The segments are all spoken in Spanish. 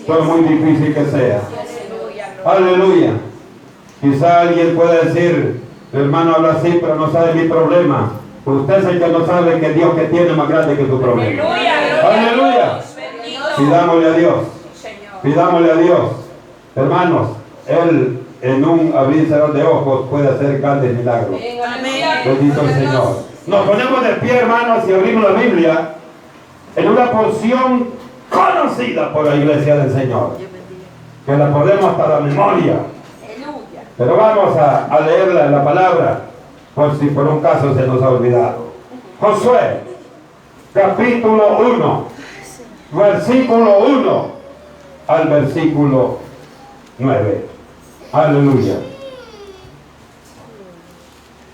por muy difícil que sea. Aleluya. Quizá alguien pueda decir, hermano habla así, pero no sabe mi problema. Usted es el que no sabe que Dios que tiene más grande que tu problema. Aleluya. Pidámosle a Dios. Pidámosle a Dios. Hermanos, Él en un abrir y cerrar de ojos puede hacer grandes milagros. Bendito el Señor. Nos ponemos de pie, hermanos, y abrimos la Biblia en una porción conocida por la iglesia del Señor, que la podemos hasta la memoria. Pero vamos a leerla en la palabra, por si por un caso se nos ha olvidado. Josué, capítulo 1, versículo 1 al versículo 9. Aleluya.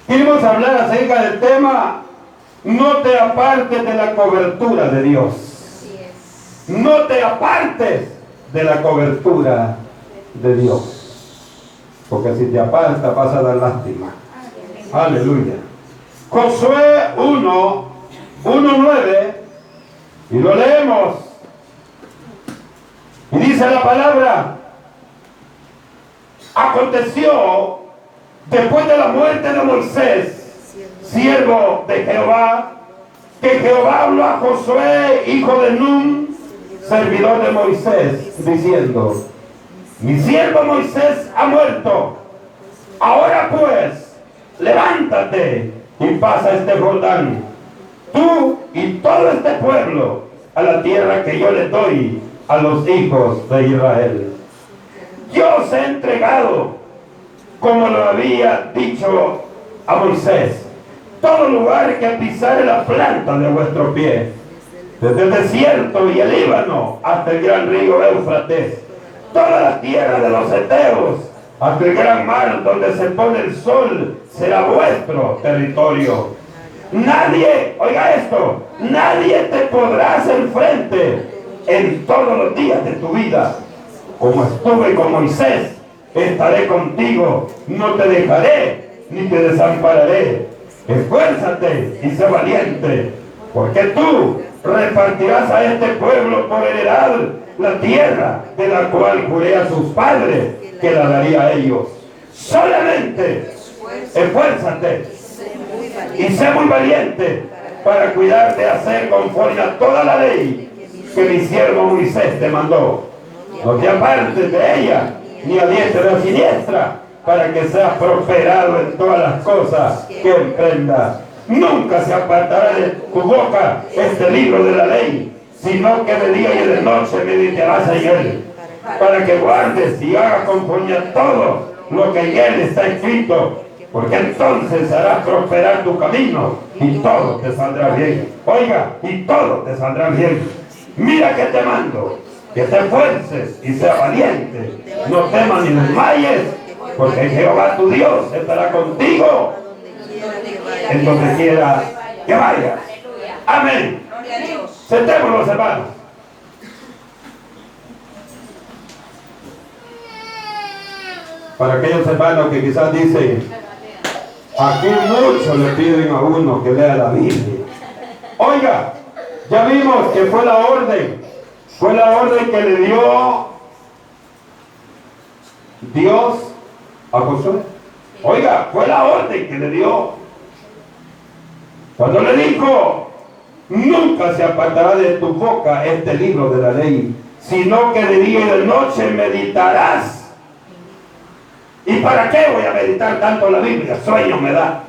Queremos hablar acerca del tema: no te apartes de la cobertura de Dios. No te apartes de la cobertura de Dios. Porque si te apartas vas a dar lástima. Aleluya. Josué 1:9, y lo leemos. Y dice la palabra: aconteció después de la muerte de Moisés, siervo de Jehová, que Jehová habló a Josué, hijo de Nun, servidor de Moisés, diciendo: mi siervo Moisés ha muerto. Ahora pues, levántate y pasa este Jordán, tú y todo este pueblo, a la tierra que yo les doy a los hijos de Israel. Yo os he entregado, como lo había dicho a Moisés, todo lugar que pisare la planta de vuestro pie, desde el desierto y el Líbano hasta el gran río Éufrates, toda la tierra de los heteos, hasta el gran mar donde se pone el sol, será vuestro territorio. Nadie, oiga esto, nadie te podrá hacer frente en todos los días de tu vida. Como estuve con Moisés, estaré contigo, no te dejaré ni te desampararé. Esfuérzate y sé valiente, porque tú repartirás a este pueblo por heredad la tierra de la cual juré a sus padres que la daría a ellos. Solamente esfuérzate y sé muy valiente para cuidar de hacer conforme a toda la ley que mi siervo Moisés te mandó. No te apartes de ella, ni a diestra ni a siniestra, para que seas prosperado en todas las cosas que emprendas. Nunca se apartará de tu boca este libro de la ley, sino que de día y de noche meditarás en él, para que guardes y hagas conforme a todo lo que en él está escrito, porque entonces harás prosperar tu camino y todo te saldrá bien. Oiga, y todo te saldrá bien. Mira que te mando, que te esfuerces y seas valiente. No temas ni desmayes, porque Jehová tu Dios estará contigo en donde quiera que vayas. Amén. Sentémonos, hermanos. Para aquellos hermanos que quizás dicen: aquí muchos le piden a uno que lea la Biblia. Oiga, ya vimos que fue la orden que le dio Dios a Josué. Oiga, fue la orden que le dio. Cuando le dijo: nunca se apartará de tu boca este libro de la ley, sino que de día y de noche meditarás. ¿Y para qué voy a meditar tanto la Biblia? Sueño me da.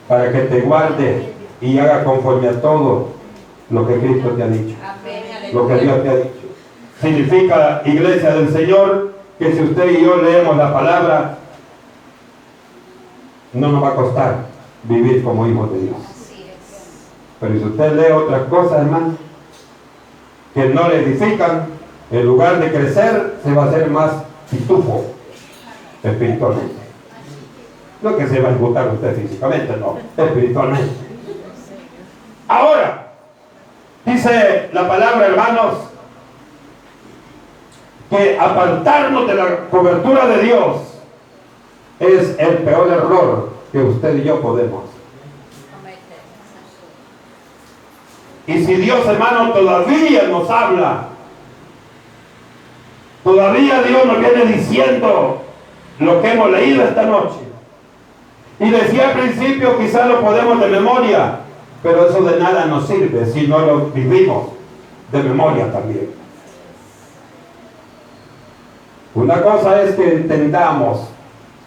Para que te guarde y haga conforme a todo lo que Cristo te ha dicho, lo que Dios te ha dicho. Significa, iglesia del Señor, que si usted y yo leemos la palabra, no nos va a costar vivir como hijos de Dios. Pero si usted lee otras cosas, hermano, que no le edifican, en lugar de crecer, se va a hacer más pitufo espiritualmente. No que se va a ejecutar usted físicamente, no, espiritualmente. Ahora, dice la palabra, hermanos, que apartarnos de la cobertura de Dios es el peor error que usted y yo podemos. Y si Dios, hermano, todavía nos habla Todavía Dios nos viene diciendo lo que hemos leído esta noche. Y decía al principio, quizás lo podemos de memoria, pero eso de nada nos sirve si no lo vivimos de memoria también. Una cosa es que entendamos,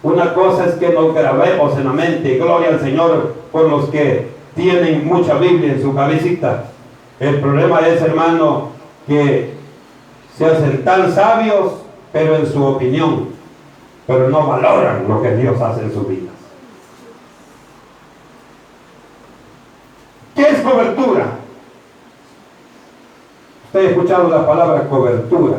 una cosa es que nos grabemos en la mente, gloria al Señor por los que tienen mucha Biblia en su cabecita. El problema es, hermano, que se hacen tan sabios, pero en su opinión, pero no valoran lo que Dios hace en sus vidas. ¿Qué es cobertura? Usted ha escuchado la palabra cobertura.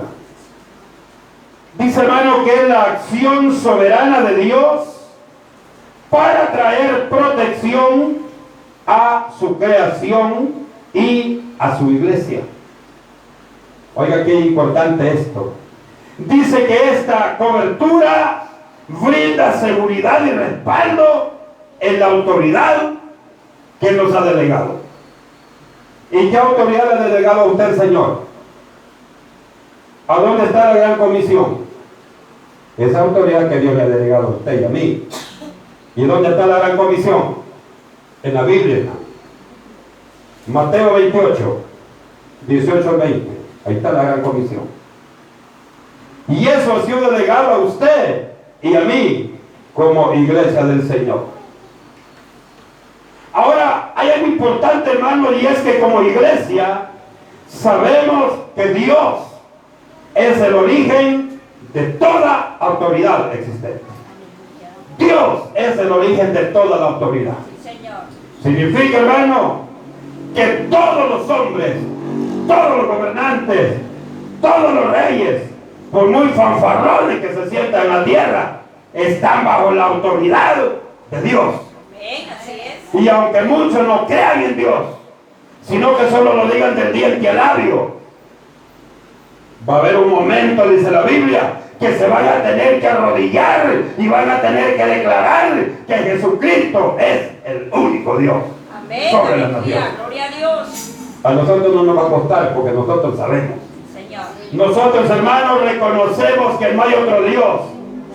Dice, hermano, que es la acción soberana de Dios para traer protección a su creación y a su iglesia. Oiga, qué importante esto. Dice que esta cobertura brinda seguridad y respaldo en la autoridad que nos ha delegado. ¿Y qué autoridad le ha delegado a usted, Señor? ¿A dónde está la gran comisión? Esa autoridad que Dios le ha delegado a usted y a mí. ¿Y dónde está la gran comisión? En la Biblia. Mateo 28, 18 al 20. Ahí está la gran comisión. Y eso ha sido delegado a usted y a mí como iglesia del Señor. Ahora, hay algo importante, hermano, y es que como iglesia sabemos que Dios es el origen de toda autoridad existente. Dios es el origen de toda la autoridad. Significa, hermano, que todos los hombres, todos los gobernantes, todos los reyes, por muy fanfarrones que se sientan en la tierra, están bajo la autoridad de Dios. Y aunque muchos no crean en Dios, sino que solo lo digan del diente al labio, va a haber un momento, dice la Biblia, que se van a tener que arrodillar y van a tener que declarar que Jesucristo es el único Dios. Amén. Sobre la nación. Gloria a Dios. A nosotros no nos va a costar porque nosotros sabemos. Señor. Nosotros, hermanos, reconocemos que no hay otro Dios,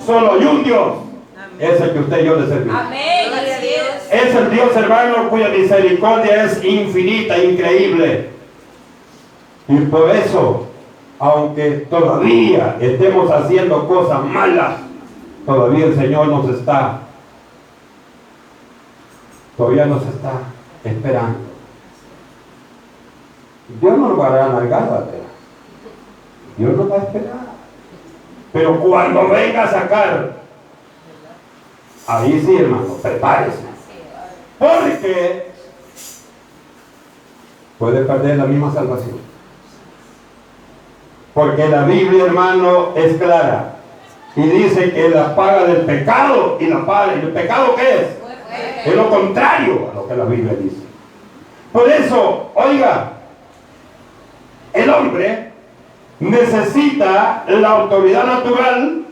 solo hay un Dios. Amén. Es el que usted y yo le servimos. Amén. Gloria a Dios. Es el Dios, hermano, cuya misericordia es infinita, increíble. Y por eso, aunque todavía estemos haciendo cosas malas, todavía el Señor todavía nos está esperando. Dios no nos va a dar nalgada, Dios nos va a esperar. Pero cuando venga a sacar, ahí sí, hermano, prepárese. Porque puede perder la misma salvación. Porque la Biblia, hermano, es clara. Y dice que la paga del pecado, ¿y el pecado qué es? Es lo contrario a lo que la Biblia dice. Por eso, oiga, el hombre necesita la autoridad natural,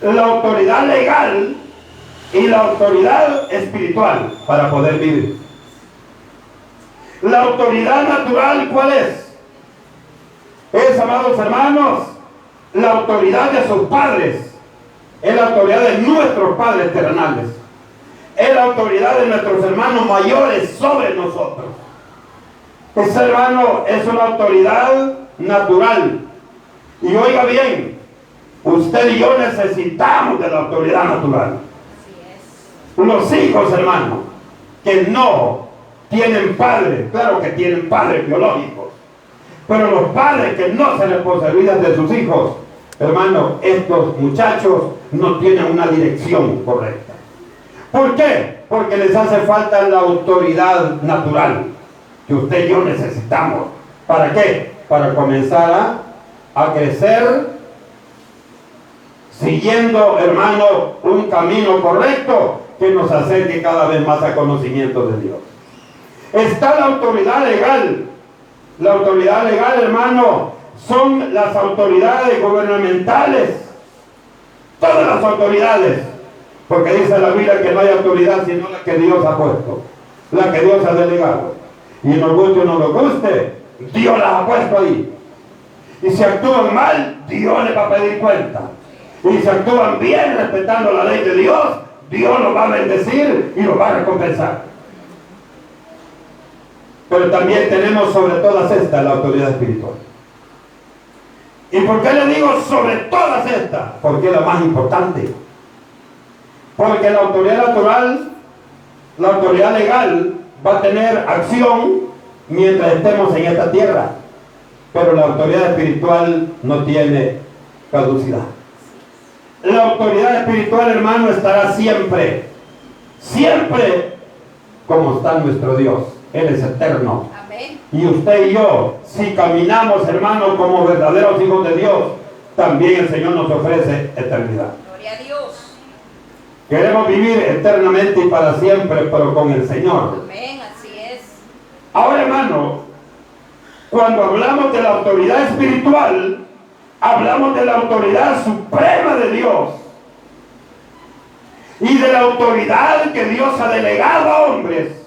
la autoridad legal y la autoridad espiritual para poder vivir. La autoridad natural, ¿cuál es? Es, amados hermanos, la autoridad de sus padres. Es la autoridad de nuestros padres terrenales. Es la autoridad de nuestros hermanos mayores sobre nosotros. Ese, hermano, es una autoridad natural. Y oiga bien, usted y yo necesitamos de la autoridad natural. Los hijos, hermano, que no tienen padres, claro que tienen padres biológicos, pero los padres que no se responsabilizan de sus hijos, hermano, estos muchachos no tienen una dirección correcta. ¿Por qué? Porque les hace falta la autoridad natural que usted y yo necesitamos. ¿Para qué? Para comenzar a crecer siguiendo, hermano, un camino correcto que nos acerque cada vez más a conocimiento de Dios. Está la autoridad legal. La autoridad legal, hermano, son las autoridades gubernamentales. Todas las autoridades. Porque dice la Biblia que no hay autoridad sino la que Dios ha puesto. La que Dios ha delegado. Y nos guste o no nos guste, Dios las ha puesto ahí. Y si actúan mal, Dios les va a pedir cuenta. Y si actúan bien, respetando la ley de Dios, Dios los va a bendecir y los va a recompensar. Pero también tenemos sobre todas estas la autoridad espiritual. ¿Y por qué le digo sobre todas estas? Porque es la más importante. Porque la autoridad natural, la autoridad legal, va a tener acción mientras estemos en esta tierra. Pero la autoridad espiritual no tiene caducidad. La autoridad espiritual, hermano, estará siempre, siempre como está nuestro Dios. Él es eterno. Amén. Y usted y yo, si caminamos, hermano, como verdaderos hijos de Dios, también el Señor nos ofrece eternidad. Gloria a Dios. Queremos vivir eternamente y para siempre, pero con el Señor. Amén, así es. Ahora, hermano, cuando hablamos de la autoridad espiritual, hablamos de la autoridad suprema de Dios y de la autoridad que Dios ha delegado a hombres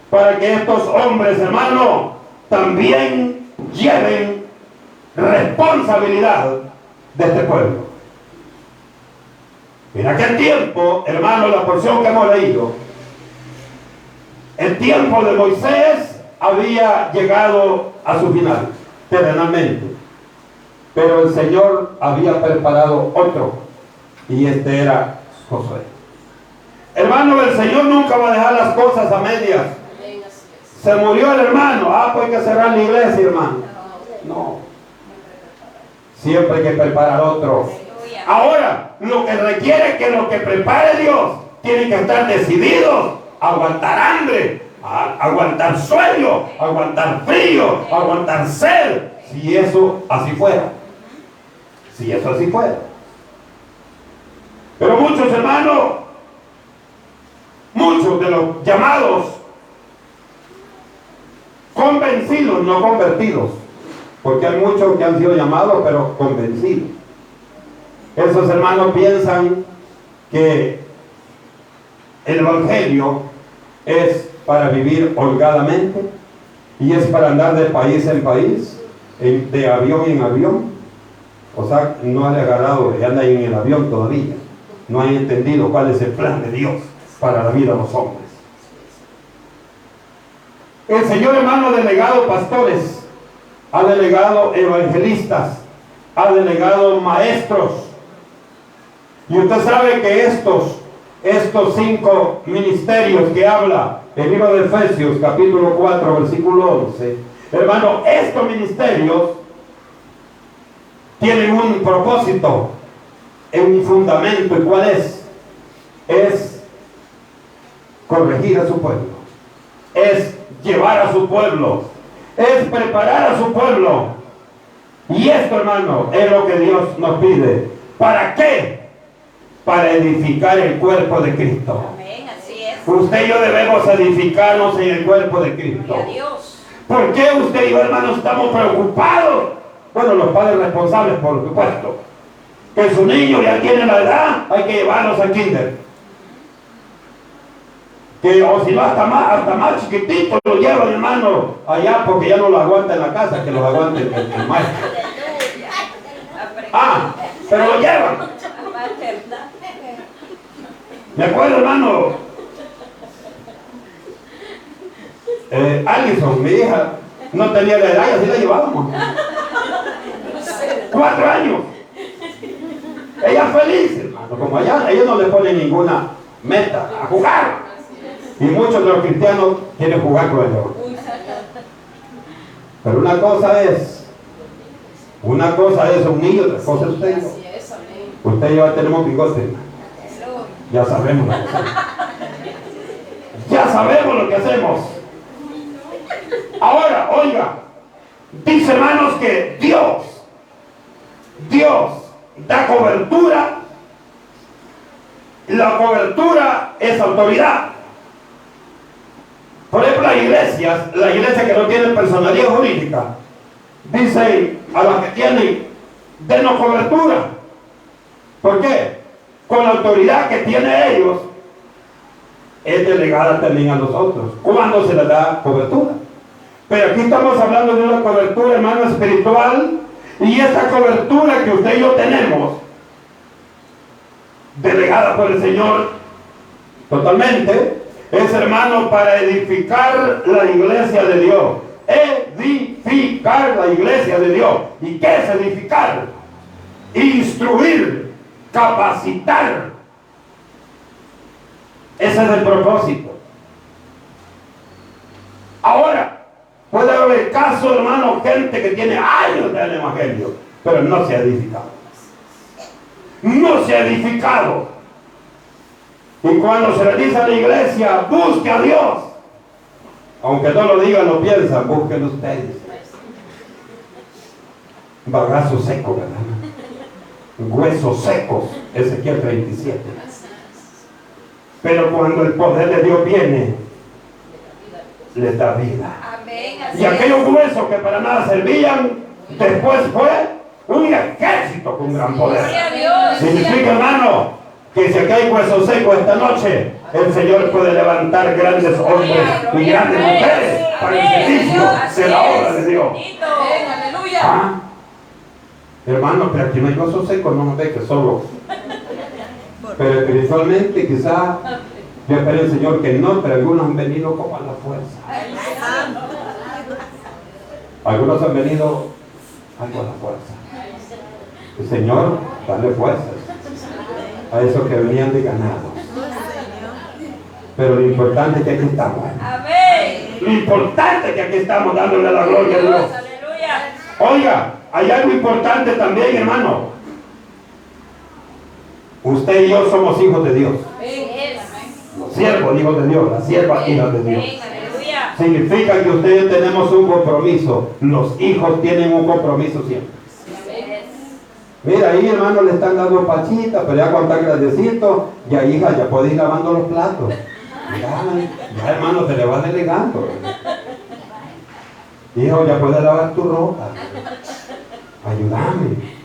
para que estos hombres, hermano, también lleven responsabilidad de este pueblo. En aquel tiempo, hermano, la porción que hemos leído, el tiempo de Moisés había llegado a su final, terrenalmente. Pero el Señor había preparado otro, y este era Josué. Hermano, el Señor nunca va a dejar las cosas a medias. Amén, así es. Se murió el hermano, pues hay que cerrar la iglesia, hermano. No. Siempre hay que preparar otro. Ahora, lo que requiere es que lo que prepare Dios, tienen que estar decididos a aguantar hambre, a aguantar sueño, a aguantar frío, a aguantar sed, si eso así fuera. Si eso así fuera. Pero muchos hermanos, muchos de los llamados, convencidos, no convertidos, porque hay muchos que han sido llamados, pero convencidos. Esos hermanos piensan que el evangelio es para vivir holgadamente y es para andar de país en país, de avión en avión. O sea, no han agarrado y andan en el avión todavía. No han entendido cuál es el plan de Dios para la vida de los hombres. El Señor, hermano, ha delegado pastores, ha delegado evangelistas, ha delegado maestros. Y usted sabe que estos 5 ministerios que habla el libro de Efesios, capítulo 4, versículo 11, hermano, estos ministerios tienen un propósito, un fundamento. ¿Y cuál es? Es corregir a su pueblo, es llevar a su pueblo, es preparar a su pueblo. Y esto, hermano, es lo que Dios nos pide. ¿Para qué? Para edificar el cuerpo de Cristo. Amén, así es. Usted y yo debemos edificarnos en el cuerpo de Cristo. Gloria a Dios. ¿Por qué usted y yo, hermanos, estamos preocupados? Bueno, los padres responsables, por supuesto. Que su niño ya tiene la edad, hay que llevarlos al kinder. Que, o si no, hasta más chiquitito lo llevan, hermano, allá, porque ya no lo aguanta en la casa, que los aguante el maestro. Pero lo llevan. Me acuerdo, hermano, Alison, mi hija, no tenía la edad y así la llevábamos. 4 años. Ella feliz, hermano, como allá, ellos no le ponen ninguna meta a jugar. Y muchos de los cristianos quieren jugar con el león. Pero una cosa es un niño, otra cosa es usted y yo. Usted y yo tenemos bigote. Ya sabemos lo que hacemos. Ya sabemos lo que hacemos. Ahora, oiga, dice, hermanos, que Dios da cobertura. La cobertura es autoridad. Por ejemplo, la iglesia que no tiene personalidad jurídica, dicen a las que tienen, denos cobertura. ¿Por qué? Con la autoridad que tienen ellos, es delegada también a los otros, cuando se les da cobertura. Pero aquí estamos hablando de una cobertura, hermano, espiritual, Y esta cobertura que usted y yo tenemos, delegada por el Señor totalmente, es, hermano, para edificar la iglesia de Dios. Edificar la iglesia de Dios. ¿Y qué es edificar? Instruir, capacitar. Ese es el propósito. Ahora, puede haber caso, hermano, gente que tiene años del evangelio, pero no se ha edificado. No se ha edificado. Y cuando se le dice a la iglesia, busque a Dios, aunque no lo digan, lo piensan, búsquenlo ustedes. Bagazo seco, ¿verdad? Huesos secos, Ezequiel 37. Pero cuando el poder de Dios viene, les da vida. Amén. Y aquellos huesos que para nada servían, después fue un ejército con gran poder. Gloria a Dios. Significa, hermano, que si aquí hay huesos secos esta noche, el Señor puede levantar grandes hombres y grandes mujeres para el servicio de la obra de Dios. Aleluya. ¿Ah? Hermano, pero aquí no hay huesos secos, no nos ve que solo. Pero espiritualmente quizá, yo espero el Señor que no, pero algunos han venido como a la fuerza. Algunos han venido algo a la fuerza. El Señor, dale fuerzas a esos que venían de ganado. Pero lo importante es que aquí estamos. Amén. Lo importante es que aquí estamos dándole la gloria a Dios. Aleluya. Oiga, hay algo importante también, hermano. Usted y yo somos hijos de Dios. Los siervos, hijos de Dios. Las siervas, hijas de Dios. Aleluya. Significa que ustedes tenemos un compromiso. Los hijos tienen un compromiso siempre. Mira, ahí, hermano, le están dando pachita, pero ya cuando está grandecito, ya hija, ya puede ir lavando los platos. Ya, hermano, se le va delegando. Hijo, ya puedes lavar tu ropa. Ayúdame.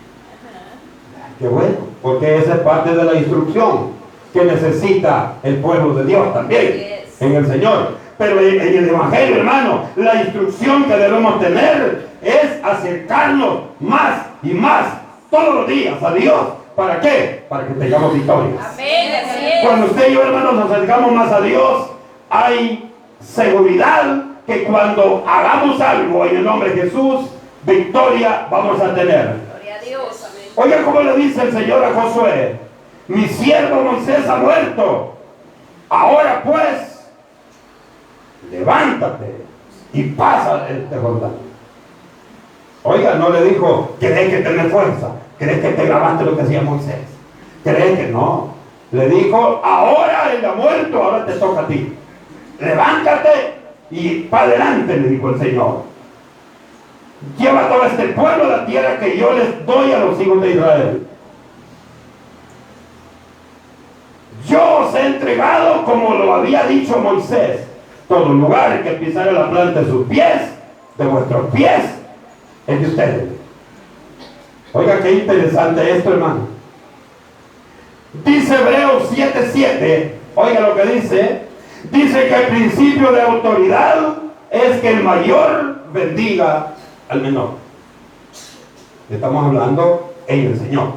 Qué bueno, porque esa es parte de la instrucción que necesita el pueblo de Dios también, en el Señor. Pero en el Evangelio, hermano, la instrucción que debemos tener es acercarnos más y más todos los días a Dios. ¿Para qué? Para que tengamos victorias. Amén. Así es. Cuando usted y yo, hermanos, nos acercamos más a Dios, hay seguridad que cuando hagamos algo en el nombre de Jesús, victoria vamos a tener. Gloria a Dios. Amén. Oiga cómo le dice el Señor a Josué: mi siervo Moisés ha muerto. Ahora pues, levántate y pasa este Jordán. Oiga, no le dijo, ¿crees que tenés fuerza? ¿Crees que te grabaste lo que hacía Moisés? ¿Crees que no? Le dijo, ahora él ha muerto, ahora te toca a ti. Levántate y para adelante, le dijo el Señor. Lleva todo este pueblo a la tierra que yo les doy a los hijos de Israel. Yo os he entregado, como lo había dicho Moisés, todo lugar que pisare la planta de sus pies, de vuestros pies, es de ustedes. Oiga, qué interesante esto, hermano. Dice Hebreos 7:7, oiga lo que dice. Dice que el principio de autoridad es que el mayor bendiga al menor. Estamos hablando en el Señor,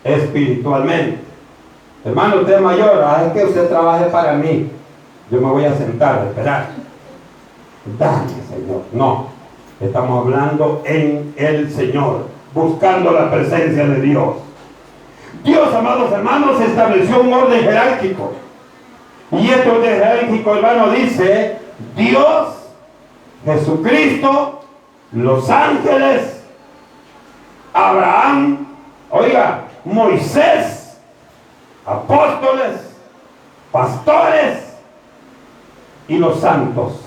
espiritualmente. Hermano, usted es mayor, es que usted trabaje para mí. Yo me voy a sentar a esperar. Dame, Señor. No, estamos hablando en el Señor, buscando la presencia de Dios. Dios, amados hermanos, estableció un orden jerárquico. Y este orden jerárquico, hermano, dice Dios, Jesucristo, los ángeles, Abraham, oiga, Moisés, apóstoles, pastores y los santos.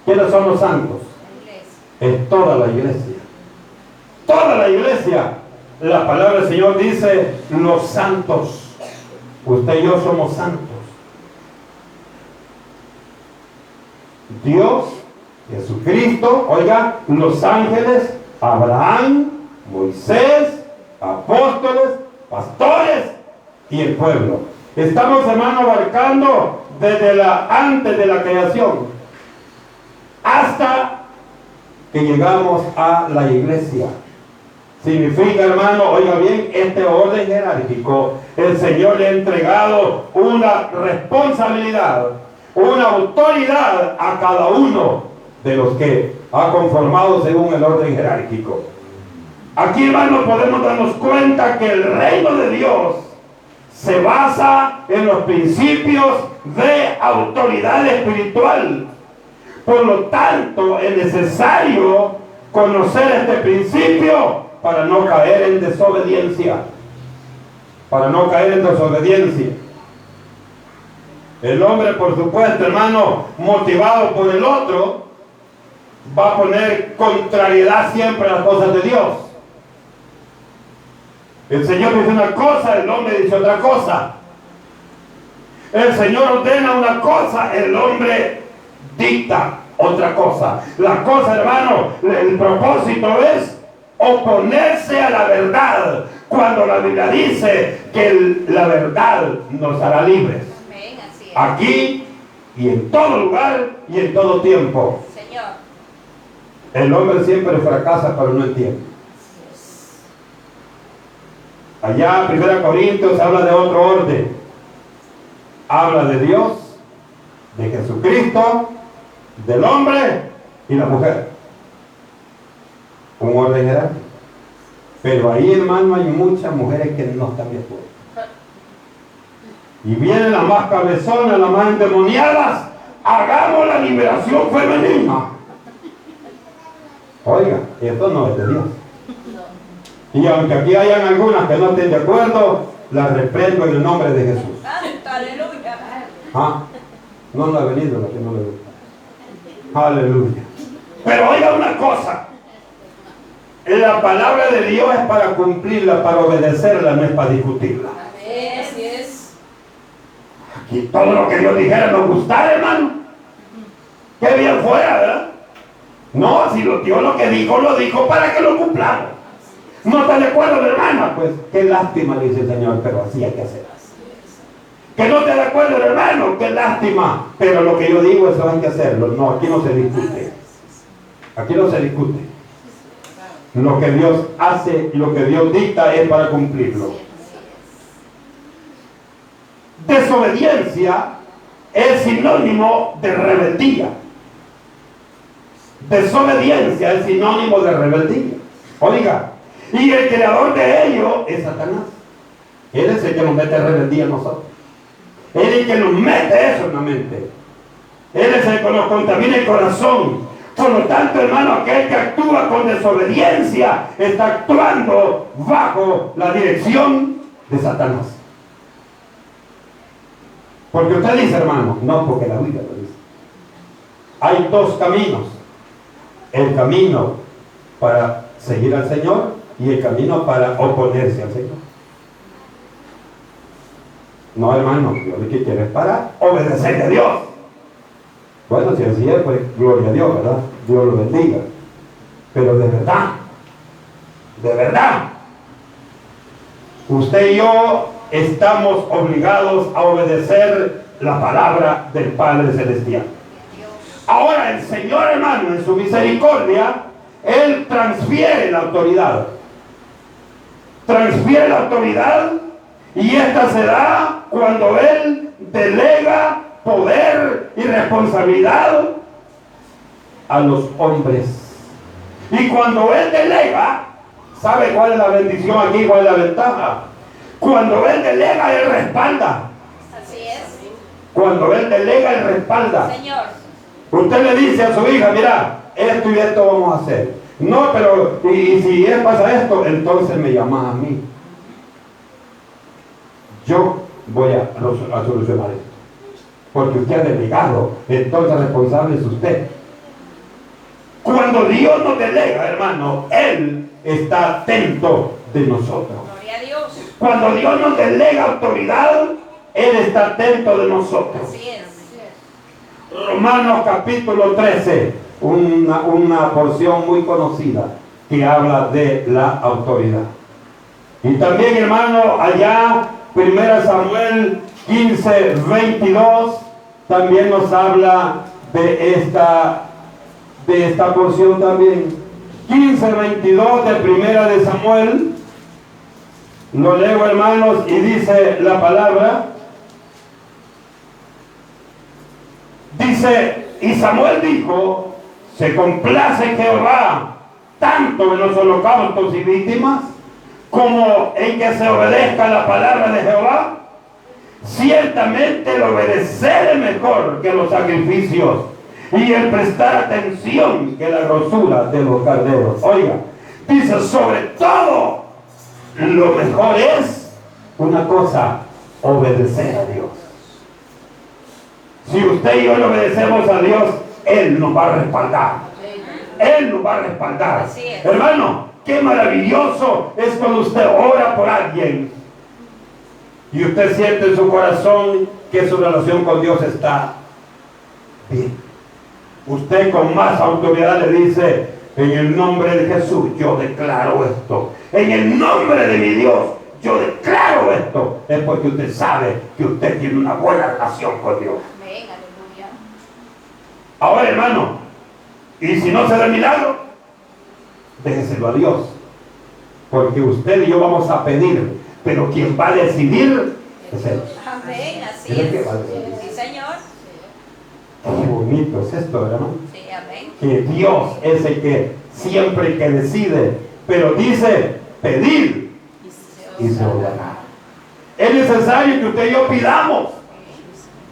¿Quiénes son los santos? Es toda la iglesia. Toda la iglesia. La palabra del Señor dice los santos. Usted y yo somos santos. Dios, Jesucristo, oiga, los ángeles, Abraham, Moisés, apóstoles, pastores y el pueblo. Estamos, hermano, abarcando desde antes de la creación hasta que llegamos a la iglesia. Significa, hermano, oiga bien, este orden jerárquico, el Señor le ha entregado una responsabilidad, una autoridad a cada uno de los que ha conformado según el orden jerárquico. Aquí, hermano, podemos darnos cuenta que el reino de Dios se basa en los principios de autoridad espiritual. Por lo tanto, es necesario conocer este principio para no caer en desobediencia. Para no caer en desobediencia. El hombre, por supuesto, hermano, motivado por el otro, va a poner contrariedad siempre a las cosas de Dios. El Señor dice una cosa, el hombre dice otra cosa. El Señor ordena una cosa, el hombre dicta otra cosa. La cosa, hermano, el propósito es oponerse a la verdad, cuando la Biblia dice que la verdad nos hará libres. Amén, así es. Aquí y en todo lugar y en todo tiempo. Señor. El hombre siempre fracasa, pero no entiende. Allá, 1 Corintios habla de otro orden. Habla de Dios, de Jesucristo, del hombre y la mujer. Un orden jerárquico. Pero ahí, hermano, hay muchas mujeres que no están de acuerdo. Y vienen las más cabezonas, las más endemoniadas. Hagamos la liberación femenina. Oiga, esto no es de Dios. Y aunque aquí hayan algunas que no estén de acuerdo, las reprendo en el nombre de Jesús. Aleluya. ¿Ah? No ha venido la que no le gusta. Aleluya. Pero oiga una cosa. La palabra de Dios es para cumplirla, para obedecerla, no es para discutirla. Amén, así es. Aquí todo lo que Dios dijera nos gustara, hermano. Qué bien fuera, ¿verdad? No, si Dios lo que dijo, lo dijo para que lo cumplamos. ¿No está de acuerdo, hermana? Pues qué lástima, dice el Señor, pero así hay que hacer. Que no esté de acuerdo, hermano, qué lástima, pero lo que yo digo, eso hay que hacerlo. No, aquí no se discute. Aquí no se discute. Lo que Dios hace, lo que Dios dicta es para cumplirlo. Desobediencia es sinónimo de rebeldía. Desobediencia es sinónimo de rebeldía. Oiga, y el creador de ello es Satanás. Él es el que nos mete rebeldía a nosotros. Él es el que nos mete eso en la mente. Él es el que nos contamina el corazón. Por lo tanto, hermano, aquel que actúa con desobediencia está actuando bajo la dirección de Satanás. Porque usted dice, hermano, no, porque la Biblia lo dice. Hay dos caminos. El camino para seguir al Señor y el camino para oponerse al Señor. No, hermano, Dios lo que quiere es para obedecer a Dios. Bueno, si así es, pues gloria a Dios, ¿verdad? Dios lo bendiga. Pero de verdad, usted y yo estamos obligados a obedecer la palabra del Padre Celestial. Ahora el Señor, hermano, en su misericordia, Él transfiere la autoridad. Transfiere la autoridad y esta se da cuando Él delega poder y responsabilidad a los hombres. Y cuando Él delega, ¿sabe cuál es la bendición aquí? ¿Cuál es la ventaja? Cuando Él delega, Él respalda. Así es. Cuando Él delega, Él respalda. Señor. Usted le dice a su hija, mira, esto y esto vamos a hacer. No, pero y si él pasa esto, entonces me llamas a mí. Yo voy a solucionar esto. Porque usted ha delegado, entonces el responsable es usted. Cuando Dios nos delega, hermano, Él está atento de nosotros. Gloria a Dios. Cuando Dios nos delega autoridad, Él está atento de nosotros. Así es. Romanos capítulo 13, una porción muy conocida que habla de la autoridad. Y también, hermano, allá 1 Samuel 15, 22 también nos habla de esta porción también. 15:22 de Primera de Samuel. Lo leo, hermanos, y dice la palabra. Dice, y Samuel dijo, se complace Jehová tanto en los holocaustos y víctimas como en que se obedezca la palabra de Jehová. Ciertamente el obedecer es mejor que los sacrificios y el prestar atención que la grosura de los carneros. Oiga, dice, sobre todo lo mejor es una cosa, obedecer a Dios. Si usted y yo le obedecemos a Dios, Él nos va a respaldar. Él nos va a respaldar. Así es. Hermano, qué maravilloso es cuando usted ora por alguien y usted siente en su corazón que su relación con Dios está bien. Usted con más autoridad le dice, en el nombre de Jesús yo declaro esto. En el nombre de mi Dios yo declaro esto. Es porque usted sabe que usted tiene una buena relación con Dios. Amén, aleluya. Ahora, hermano, y si no se da el milagro, déjeselo a Dios. Porque usted y yo vamos a pedir, pero quien va a decidir es Él. Amén, así ¿Quién es es. que va a decidir? Sí, Señor. Qué bonito es esto, hermano. Sí, amén. Que Dios es el que siempre que decide, pero dice pedir y se os dará. Es necesario que usted y yo pidamos,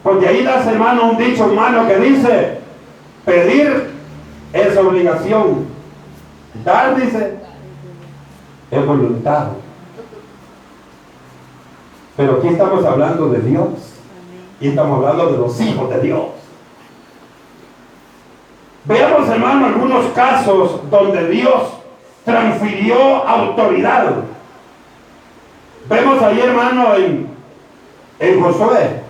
porque ahí das, hermano, un dicho humano que dice, pedir es obligación, dar, dice, es voluntad. Pero aquí estamos hablando de Dios y estamos hablando de los hijos de Dios. Veamos, hermano, algunos casos donde Dios transfirió autoridad. Vemos ahí, hermano, en Josué,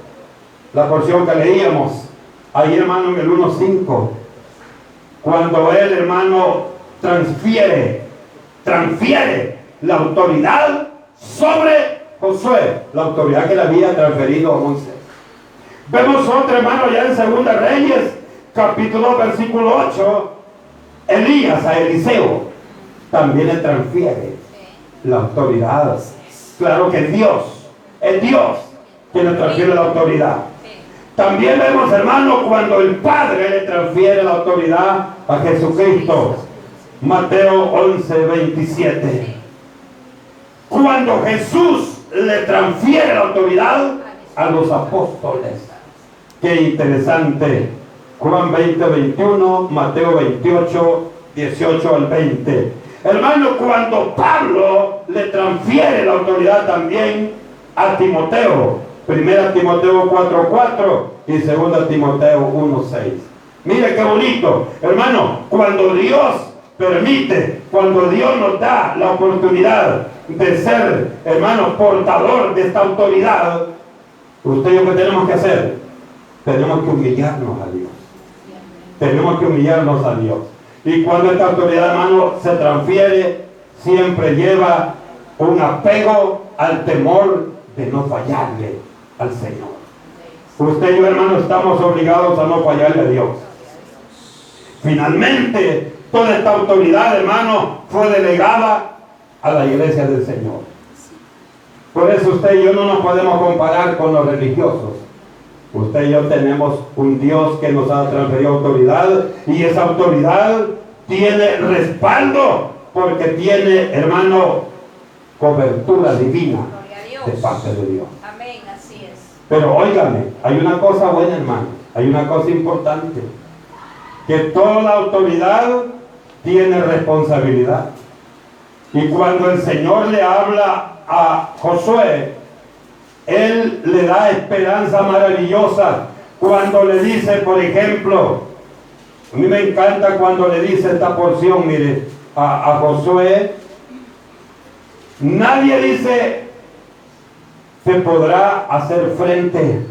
la porción que leíamos, ahí, hermano, en el 1:5, cuando él, hermano, transfiere la autoridad sobre Josué, la autoridad que le había transferido a Moisés. Vemos otro, hermano, ya en Segunda Reyes, capítulo 2, versículo 8, Elías a Eliseo también le transfiere la autoridad. Claro que es Dios quien le transfiere la autoridad. También vemos, hermano, cuando el Padre le transfiere la autoridad a Jesucristo. Mateo 11:27. Cuando Jesús le transfiere la autoridad a los apóstoles. Qué interesante. Juan 20:21, Mateo 28:18 al 20. Hermano, cuando Pablo le transfiere la autoridad también a Timoteo, 1 Timoteo 4:4 y 2 Timoteo 1:6. Mire qué bonito, hermano, cuando Dios permite, cuando Dios nos da la oportunidad de ser, hermano, portador de esta autoridad, usted y yo, ¿qué tenemos que hacer? Tenemos que humillarnos a Dios. Tenemos que humillarnos a Dios. Y cuando esta autoridad, hermano, se transfiere, siempre lleva un apego al temor de no fallarle al Señor. Usted y yo, hermano, estamos obligados a no fallarle a Dios. Finalmente, toda esta autoridad, hermano, fue delegada a la iglesia del Señor. Por eso usted y yo no nos podemos comparar con los religiosos. Usted y yo tenemos un Dios que nos ha transferido autoridad, y esa autoridad tiene respaldo porque tiene, hermano, cobertura divina de parte de Dios. Amén, así es. Pero óigame, hay una cosa buena, hermano, hay una cosa importante, que toda autoridad tiene responsabilidad. Y cuando el Señor le habla a Josué, Él le da esperanza maravillosa cuando le dice, por ejemplo, a mí me encanta cuando le dice esta porción, mire, a Josué, nadie dice te podrá hacer frente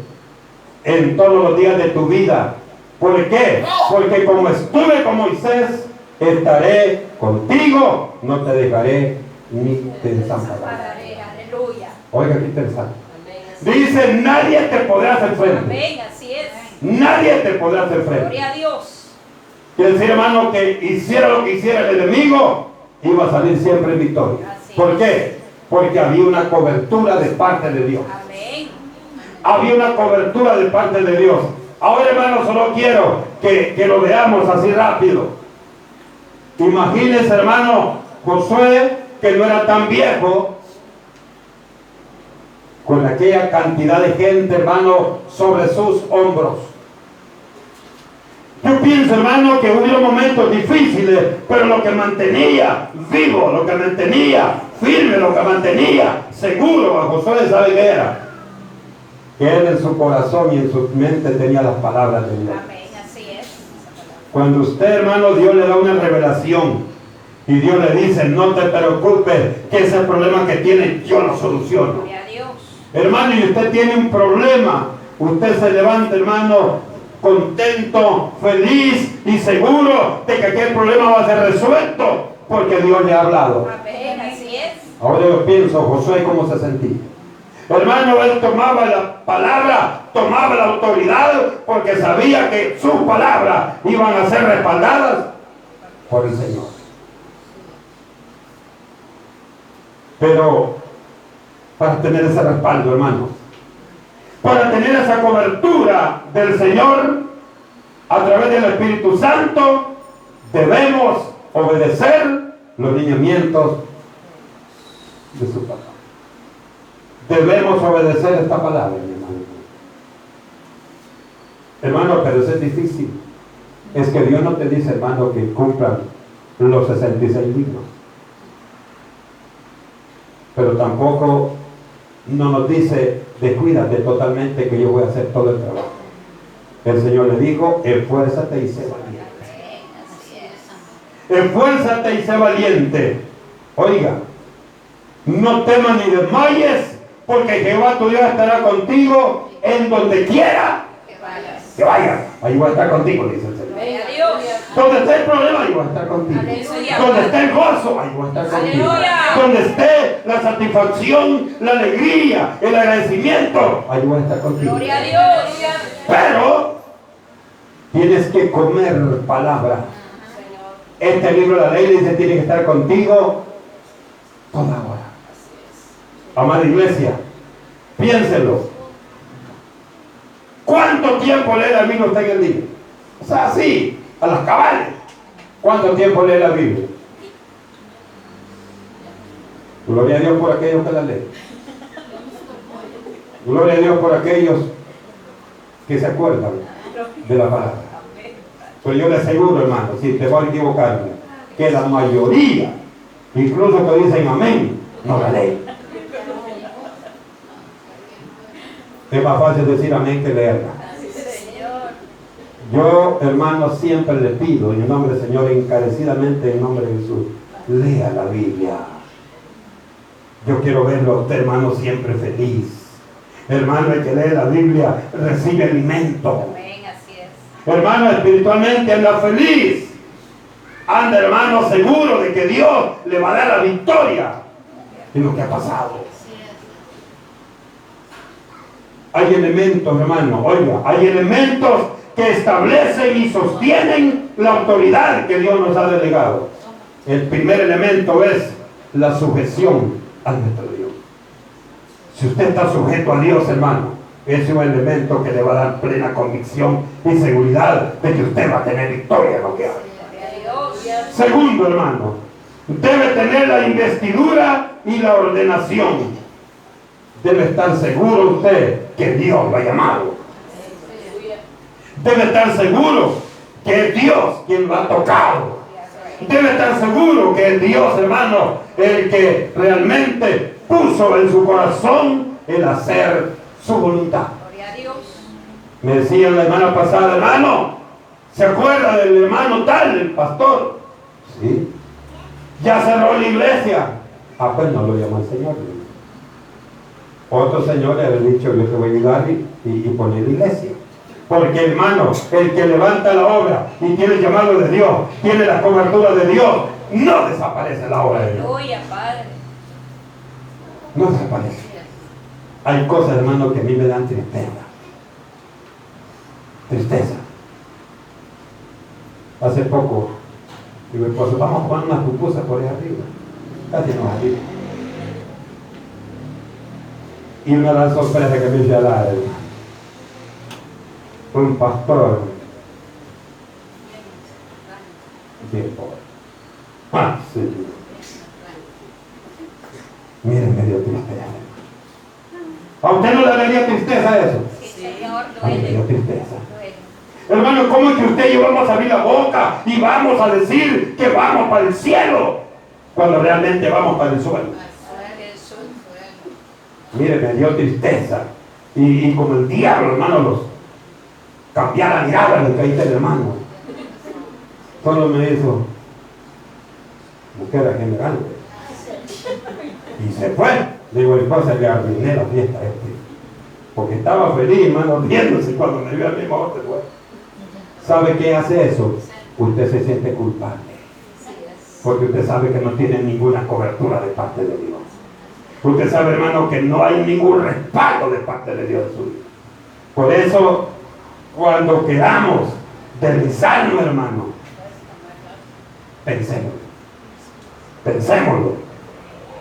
en todos los días de tu vida. ¿Por qué? Porque como estuve con Moisés, estaré contigo, no te dejaré ni te desampararé. Aleluya. Oiga, qué interesante. Dice, nadie te podrá hacer frente. Amén, así es. Nadie te podrá hacer frente. Gloria a Dios. Quiere decir, hermano, que hiciera lo que hiciera el enemigo, iba a salir siempre en victoria. Así ¿Por es. qué? Porque había una cobertura de parte de Dios. Amén. Había una cobertura de parte de Dios. Ahora, hermano, solo quiero que lo veamos así rápido. Imagínense, hermano, Josué, que no era tan viejo, con aquella cantidad de gente, hermano, sobre sus hombros. Yo pienso, hermano, que hubo momentos difíciles, pero lo que mantenía vivo, lo que mantenía firme, lo que mantenía seguro a Josué, ¿sabe qué era? Que él en su corazón y en su mente tenía las palabras de Dios. Amén. Así es. Cuando usted, hermano, Dios le da una revelación y Dios le dice, no te preocupes, que ese problema que tiene yo lo soluciono. Gloria a Dios. Hermano, y usted tiene un problema, usted se levanta, hermano, contento, feliz y seguro de que aquel problema va a ser resuelto porque Dios le ha hablado. Amén. Así es. Ahora yo pienso, Josué, ¿cómo se sentía? Hermano, él tomaba la palabra, tomaba la autoridad porque sabía que sus palabras iban a ser respaldadas por el Señor. Pero para tener ese respaldo, hermanos, para tener esa cobertura del Señor a través del Espíritu Santo, debemos obedecer los lineamientos de su palabra. Debemos obedecer esta palabra, mi hermano. Hermano, pero eso es difícil. Es que Dios no te dice, hermano, que cumplan los 66 libros. Pero tampoco no nos dice, descuídate totalmente que yo voy a hacer todo el trabajo. El Señor le dijo, esfuérzate y sé valiente. Así es. Esfuérzate y sé valiente. Oiga, no temas ni desmayes, porque Jehová tu Dios estará contigo en donde quiera Que vayas. que vayas. Ahí voy a estar contigo, dice el Señor. Gloria a Dios. Donde esté el problema, ahí voy a estar contigo. Aleluya. Donde esté el gozo, ahí voy a estar contigo. Aleluya. Donde esté la satisfacción, la alegría, el agradecimiento, ahí voy a estar contigo. Gloria a Dios. Pero tienes que comer palabra. Este libro de la ley dice, tiene que estar contigo toda hora. Amada iglesia, piénselo. ¿Cuánto tiempo lee la Biblia usted en el día? O sea, así, a las cabales. ¿Cuánto tiempo lee la Biblia? Gloria a Dios por aquellos que la leen. Gloria a Dios por aquellos que se acuerdan de la palabra. Pero yo le aseguro, hermano, si te voy a equivocarme, que la mayoría, incluso que dicen amén, no la leen. Es más fácil decir amén que leerla. Yo, hermano, siempre le pido en el nombre del Señor, encarecidamente en el nombre de Jesús, lea la Biblia. Yo quiero verlo a usted, hermano, siempre feliz. Hermano, el que lee la Biblia recibe alimento. Amén. Así es. Hermano, espiritualmente anda feliz. Anda, hermano, seguro de que Dios le va a dar la victoria en lo que ha pasado. Hay elementos, hermano, oiga, hay elementos que establecen y sostienen la autoridad que Dios nos ha delegado. El primer elemento es la sujeción a nuestro Dios. Si usted está sujeto a Dios, hermano, ese es un elemento que le va a dar plena convicción y seguridad de que usted va a tener victoria en lo que haga. Gloria a Dios. Segundo, hermano, debe tener la investidura y la ordenación. Debe estar seguro usted que Dios lo ha llamado. Debe estar seguro que es Dios quien lo ha tocado. Debe estar seguro que es Dios, hermano, el que realmente puso en su corazón el hacer su voluntad. Gloria a Dios. Me decía la hermana pasada, hermano, ¿se acuerda del hermano tal, el pastor? Sí. Ya cerró la iglesia. Ah, pues no lo llamó el Señor. Otro señor le había dicho, yo te voy a ayudar y poner la iglesia. Porque, hermano, el que levanta la obra y tiene el llamado de Dios, tiene la cobertura de Dios, no desaparece la obra de Dios. Aleluya, Padre. No desaparece. Hay cosas, hermano, que a mí me dan tristeza. Tristeza. Hace poco, digo, pues vamos a poner unas pupusas por ahí arriba. Casi nos arriba. Y una gran sorpresa que me hizo dar un pastor bien pobre. Ah, sí. Miren, me dio tristeza. ¿A usted no le daría tristeza eso? Sí, Señor, A mí me dio duele. tristeza. Duele. Hermano, ¿cómo es que usted y yo vamos a abrir la boca y vamos a decir que vamos para el cielo cuando realmente vamos para el suelo? Mire, me dio tristeza. Y como el diablo, hermano, los cambiar la mirada del caíste el hermano. Solo me hizo mujer general. Y se fue. Digo, entonces le arruiné la fiesta porque estaba feliz, hermano, riéndose cuando me vio al mismo otro. ¿Sabe qué hace eso? Usted se siente culpable. Porque usted sabe que no tiene ninguna cobertura de parte de Dios. Usted sabe, hermano, que no hay ningún respaldo de parte de Dios en su vida. Por eso, cuando queramos deslizarnos, hermano, pensémoslo.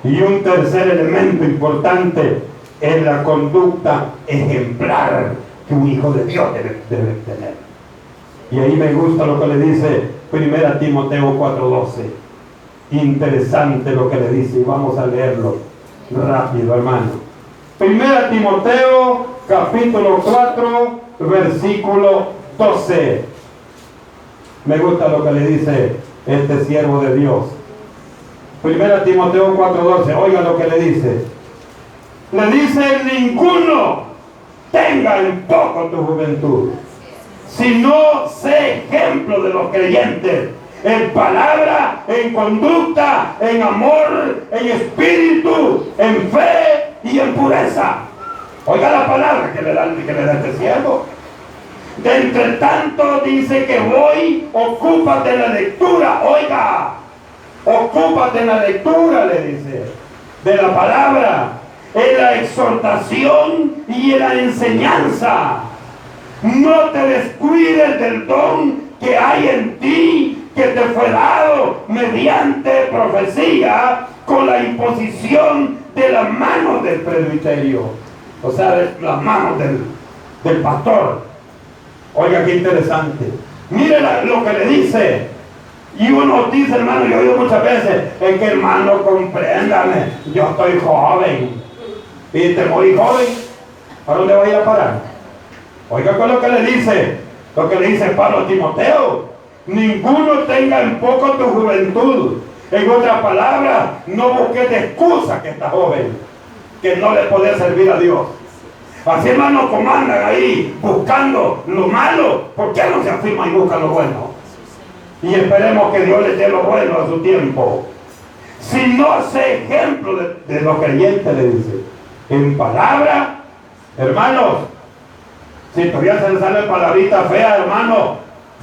Y un tercer elemento importante es la conducta ejemplar que un hijo de Dios debe tener. Y ahí me gusta lo que le dice 1 Timoteo 4:12. Interesante lo que le dice, y vamos a leerlo rápido, hermano. 1 Timoteo capítulo 4 versículo 12. Me gusta lo que le dice este siervo de Dios. 1 Timoteo 4:12, oiga lo que le dice. Le dice: ninguno tenga en poco tu juventud, sino sé ejemplo de los creyentes, en palabra, en conducta, en amor, en espíritu, en fe y en pureza. Oiga la palabra que le da este siervo. De entre tanto dice que voy, ocúpate en la lectura, oiga. Ocúpate en la lectura, le dice, de la palabra, en la exhortación y en la enseñanza. No te descuides del don que hay en ti, que te fue dado mediante profecía, con la imposición de las manos del presbiterio, o sea, de las manos del pastor. Oiga, qué interesante. Mire lo que le dice. Y uno dice, hermano, yo he oído muchas veces, es que hermano, compréndame, yo estoy joven. Y te morí joven, ¿a dónde voy a parar? Oiga con lo que le dice Pablo a Timoteo: ninguno tenga en poco tu juventud. En otras palabras, no busques de excusa que estás joven, que no le podés servir a Dios. Así, hermano, como andan ahí buscando lo malo, ¿por qué no se afirman y buscan lo bueno? Y esperemos que Dios les dé lo bueno a su tiempo. Si no sé ejemplo de los creyentes, le dice, en palabra, hermanos, si todavía se le sale palabrita fea, hermano,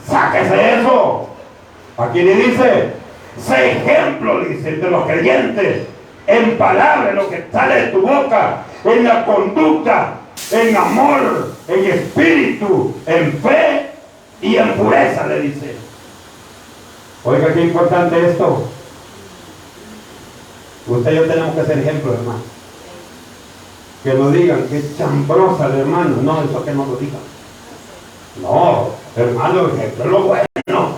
sáquese eso. Aquí le dice, sé ejemplo, le dice, de los creyentes, en palabra, lo que sale de tu boca, en la conducta, en amor, en espíritu, en fe y en pureza, le dice. Oiga, qué importante esto. Usted y yo tenemos que ser ejemplo, hermano. Que lo digan, que chambrosa el hermano. No, eso que no lo digan. No, hermano, ejemplo es lo bueno.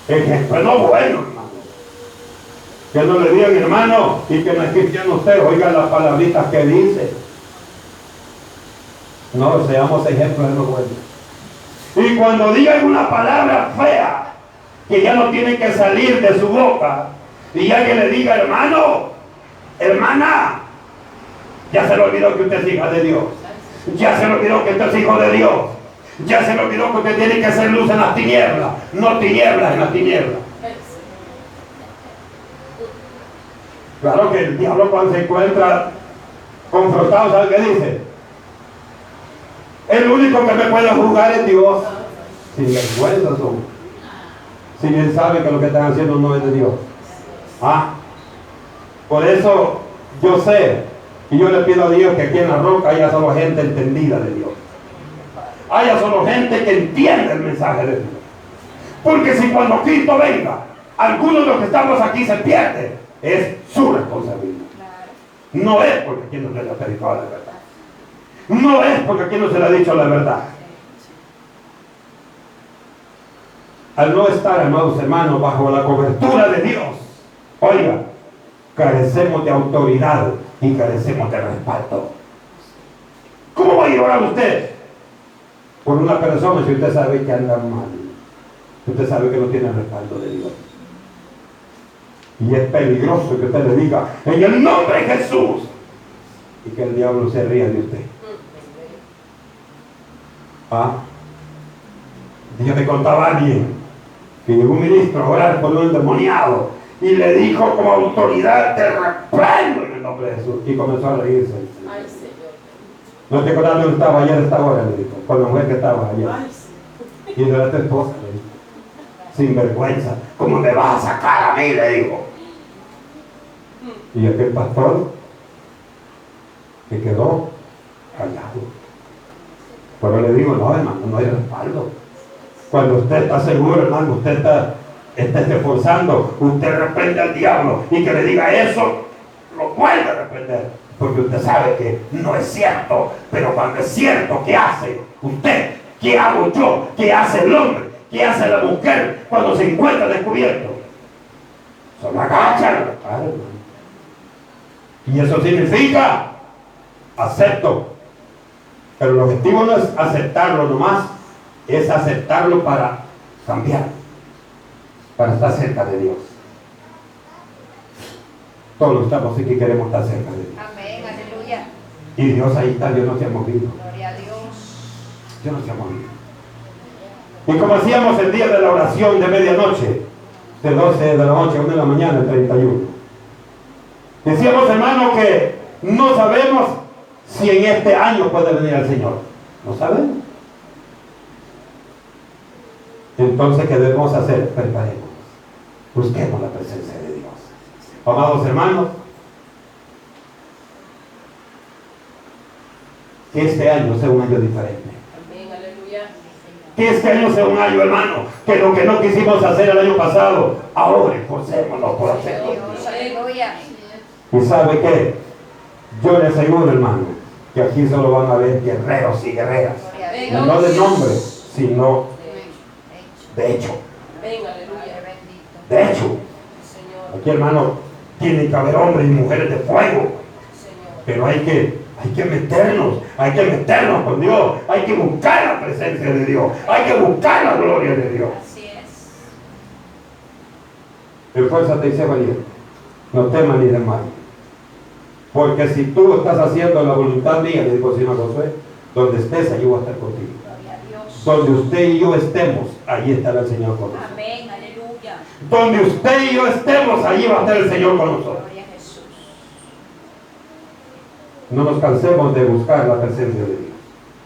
Ejemplo es lo bueno, hermano. Que no le digan, hermano, y que no es cristiano usted, oiga las palabritas que dice. No, seamos ejemplos de lo bueno. Y cuando digan una palabra fea, que ya no tiene que salir de su boca, y alguien le diga, hermano, hermana, ya se le olvidó que usted es hija de Dios, ya se le olvidó que usted es hijo de Dios, ya se le olvidó que usted tiene que hacer luz en las tinieblas, no tinieblas en las tinieblas. Claro que el diablo, cuando se encuentra confrontado, ¿sabe qué dice? El único que me puede juzgar es Dios. Sin vergüenza son. Si bien sabe que lo que están haciendo no es de Dios. Por eso yo sé, y yo le pido a Dios que aquí en la roca haya solo gente entendida de Dios. Haya solo gente que entienda el mensaje de Dios. Porque si cuando Cristo venga, algunos de los que estamos aquí se pierde, es su responsabilidad. No es porque aquí no se le ha predicado la verdad. No es porque aquí no se le ha dicho la verdad. Al no estar, amados hermanos, bajo la cobertura de Dios, oiga, carecemos de autoridad y carecemos de respaldo. ¿Cómo va a llorar usted por una persona si usted sabe que anda mal? Usted sabe que no tiene el respaldo de Dios. Y es peligroso que usted le diga, en el nombre de Jesús, y que el diablo se ría de usted. ¿Ah? Yo te contaba a alguien que llegó un ministro a orar por un endemoniado y le dijo como autoridad, te reprendo en el nombre de Jesús, y comenzó a reírse. Ay, Señor. No te acordás dónde estaba ayer a esta hora, le dijo, con la mujer que estaba ayer. Y no era tu esposa, le dijo. Sin vergüenza, ¿cómo me vas a sacar a mí?, le dijo. Y aquel pastor se quedó callado. Pero le digo, no, hermano, no hay respaldo. Cuando usted está seguro, hermano, usted está esforzando, usted reprende al diablo y que le diga eso, lo vuelve a reprender. Porque usted sabe que no es cierto, pero cuando es cierto, ¿qué hace usted? ¿Qué hago yo? ¿Qué hace el hombre? ¿Qué hace la mujer cuando se encuentra descubierto? Se lo agachan. Y eso significa, acepto. Pero el objetivo no es aceptarlo nomás, es aceptarlo para cambiar, para estar cerca de Dios. Todos los que estamos aquí queremos estar cerca de Dios. Amén, aleluya. Y Dios ahí está, Dios no se ha movido. Gloria a Dios. Dios no se ha movido. Y como hacíamos el día de la oración de medianoche, de 12 de la noche a 1 de la mañana, el 31. Decíamos, hermano, que no sabemos si en este año puede venir el Señor. No sabemos. Entonces, ¿qué debemos hacer? Preparémonos. Busquemos la presencia de Dios. Amados hermanos, que este año sea un año diferente. Amén, aleluya. Que este año sea un año, hermano, que lo que no quisimos hacer el año pasado, ahora esforcémonos por hacerlo. Dios, aleluya. ¿Y sabe qué? Yo les aseguro, hermano, que aquí solo van a ver guerreros y guerreras. Amén. No de nombre, sino de hecho. Amén, aleluya. De hecho, Señor. aquí, hermano, tienen que haber hombres y mujeres de fuego. Señor. Pero hay que meternos con Dios. Hay que buscar la presencia de Dios. Hay que buscar la gloria de Dios. Así es. Esfuérzate y sé valiente. No temas ni desmayes. Porque si tú estás haciendo la voluntad mía, le digo Señor Josué, donde estés, allí voy a estar contigo. Gloria a Dios. Donde usted y yo estemos, allí estará el Señor con nosotros. Amén, aleluya. Donde usted y yo estemos, allí va a estar el Señor con nosotros. Gloria a Jesús. No nos cansemos de buscar la presencia de Dios.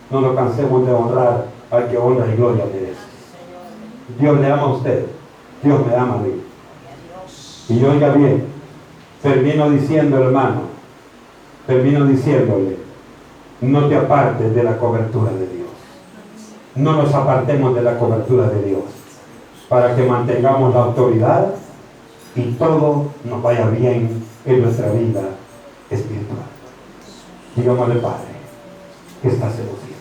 No nos cansemos de honrar al que honra y gloria merece. Señor. Dios le ama a usted. Dios me ama a mí. Gloria a Dios. Y oiga bien, termino diciendo, hermano, diciéndole, no te apartes de la cobertura de Dios. No nos apartemos de la cobertura de Dios, para que mantengamos la autoridad y todo nos vaya bien en nuestra vida espiritual. Digámosle, Padre, que estás en los cielos.